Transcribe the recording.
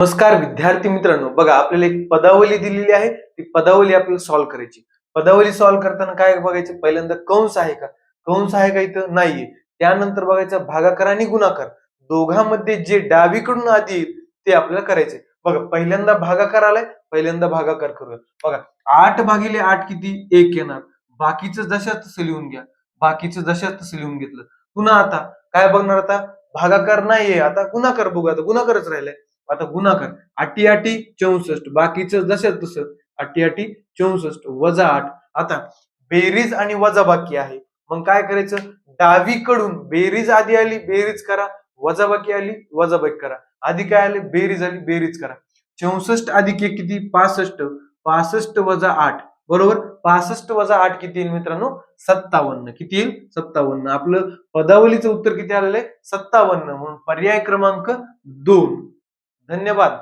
नमस्कार विद्यार्थी मित्रांनो, बघा आपल्याला एक पदावली दिलेली आहे. ती पदावली आपल्याला सॉल्व्ह करायची. पदावली सॉल्व्ह करताना काय बघायचं, पहिल्यांदा कंस आहे का, कंस आहे का इथं नाहीये. त्यानंतर बघायचं भागाकार आणि गुणाकार दोघांमध्ये जे डावीकडून आधी येईल ते आपल्याला करायचे. बघा पहिल्यांदा भागाकार आलाय, पहिल्यांदा भागाकार करूया. बघा 8/8 किती 1 येणार. बाकीचं जशाच तसं लिहून घ्या. बाकीचं जशाच तसं लिहून घेतलं. पुन्हा आता काय बघणार, आता भागाकार नाहीये, आता गुणाकार बघू. आता गुणाकारच राहिलाय. आता गुणाकार 8 64, बाकीचं जसं तसं 8 64 वजा 8. आता बेरीज आणि वजाबाकी आहे, मग काय करायचं, डावीकडून बेरीज आधी आली बेरीज करा, वजाबाकी आली वजाबाकी करा. आधी काय आले, बेरीज आली बेरीज करा. 64 अधिक 1 किती 65, 65 वजा 8 बरोबर. 65 वजा 8 किती येईल मित्रांनो, 57. किती येईल, 57. आपलं पदावलीचं उत्तर किती आलेलं आहे, 57. म्हणून पर्याय क्रमांक 2. धन्यवाद.